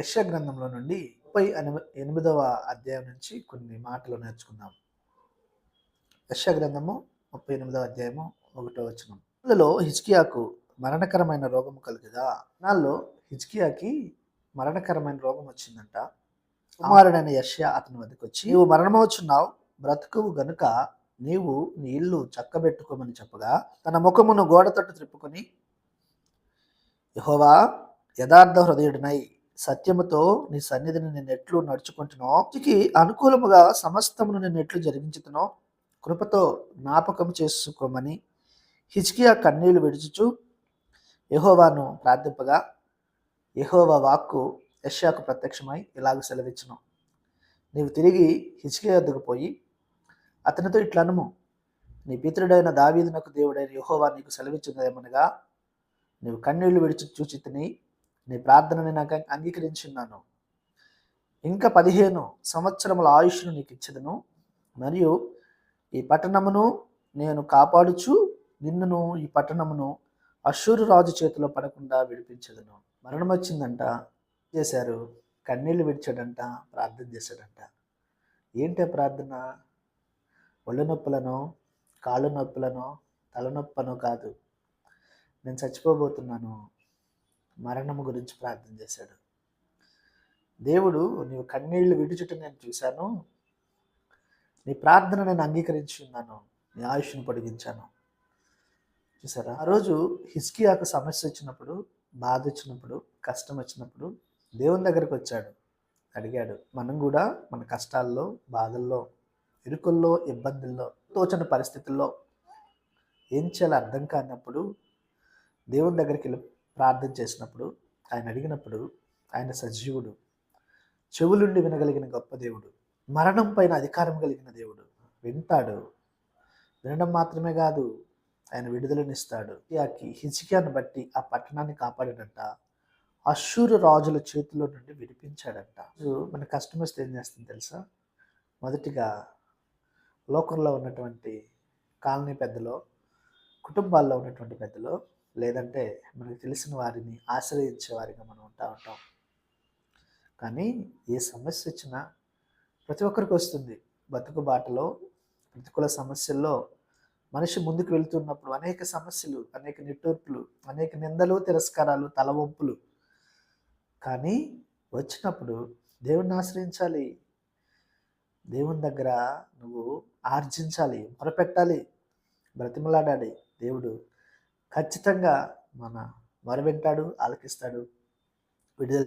యెషయా గ్రంథంలో నుండి 38వ అధ్యాయం నుంచి కొన్ని మాటలు నేర్చుకుందాం. యెషయా గ్రంథము 38వ అధ్యాయము 1వ వచనం. అందులో హిజ్కియాకు మరణకరమైన రోగము కలుగగా, నాలో హిజ్కియాకి మరణకరమైన రోగం వచ్చిందంట. కుమారుడైన యెషయా అతని వద్దకు వచ్చి, నీవు మరణమవుచున్నావు, బ్రతుకువు గనుక నీవు నీ ఇల్లు చక్కబెట్టుకోమని చెప్పగా, తన ముఖమును గోడ తట్టు త్రిప్పుకొని, యెహోవా, యథార్థ హృదయుడినై సత్యముతో నీ సన్నిధిని నేను ఎట్లు నడుచుకుంటునో, నీకి అనుకూలముగా సమస్తమును నేను ఎట్లు జరిగించుతునో కృపతో జ్ఞాపకం చేసుకోమని హిజ్కియా కన్నీళ్లు విడుచుచు యెహోవాను ప్రార్థింపగా, యెహోవా వాక్కు యెషయాకు ప్రత్యక్షమై ఇలాగ సెలవిచ్చును, నీవు తిరిగి హిజ్కియా వద్దకు పోయి అతనితో ఇట్లనుము, నీ పితరుడైన దావీదునకు దేవుడైన యెహోవా నీకు సెలవిచ్చినదేమనగా, నీవు కన్నీళ్లు విడిచి చూచితిని, నీ ప్రార్థనని నాకు అంగీకరించున్నాను. ఇంకా 15 సంవత్సరముల ఆయుష్ను నీకు ఇచ్చదను, మరియు ఈ పట్టణమును నేను కాపాడుచు నిన్నును ఈ పట్టణమును అష్షూరు రాజు చేతిలో పడకుండా విడిపించదను. మరణం వచ్చిందంట, చేశారు, కన్నీళ్లు విడిచాడంట, ప్రార్థన చేశాడంట. ఏంటి ప్రార్థన? ఒళ్ళు నొప్పులను, కాళ్ళు నొప్పులను, తలనొప్పను కాదు, నేను చచ్చిపోబోతున్నాను, మరణము గురించి ప్రార్థన చేశాడు. దేవుడు, నీవు కన్నీళ్లు విడుచుట నేను చూశాను, నీ ప్రార్థన నేను అంగీకరించి ఉన్నాను, నీ ఆయుష్ను పొడిగించాను. చూసారా? ఆ రోజు హిజ్కియాకు సమస్య వచ్చినప్పుడు, బాధ వచ్చినప్పుడు, కష్టం వచ్చినప్పుడు దేవుని దగ్గరికి వచ్చాడు, అడిగాడు. మనం కూడా మన కష్టాల్లో, బాధల్లో, ఇరుకుల్లో, ఇబ్బందుల్లో, తోచని పరిస్థితుల్లో ఏం చేయాలో అర్థం కానప్పుడు దేవుని దగ్గరికి వెళ్ళి ప్రార్థన చేసినప్పుడు, ఆయన అడిగినప్పుడు, ఆయన సజీవుడు, చెవులుండి వినగలిగిన గొప్ప దేవుడు, మరణం పైన అధికారం కలిగిన దేవుడు. వింటాడు, వినడం మాత్రమే కాదు, ఆయన విడుదలనిస్తాడు. హిజ్కియాను బట్టి ఆ పట్టణాన్ని కాపాడాడంట, అష్షూరు రాజుల చేతిలో నుండి విడిపించాడంట. మన కష్టం వస్తే ఏం చేస్తుంది తెలుసా? మొదటిగా లోకంలో ఉన్నటువంటి కాలనీ పెద్దలో, కుటుంబాల్లో ఉన్నటువంటి పెద్దలో, లేదంటే మనకు తెలిసిన వారిని ఆశ్రయించే వారిగా మనం ఉంటాం. కానీ ఏ సమస్య వచ్చినా ప్రతి ఒక్కరికి వస్తుంది. బతుకు బాటలో ప్రతికూల సమస్యల్లో మనిషి ముందుకు వెళ్తున్నప్పుడు అనేక సమస్యలు, అనేక నిట్టూర్పులు, అనేక నిందలు, తిరస్కారాలు, తలవంపులు. కానీ వచ్చినప్పుడు దేవుణ్ణి ఆశ్రయించాలి, దేవుని దగ్గర నువ్వు ఆర్జించాలి, మొరపెట్టాలి, బ్రతిమలాడాలి. దేవుడు ఖచ్చితంగా మన మొర వింటాడు, ఆలకిస్తాడు, విడుదల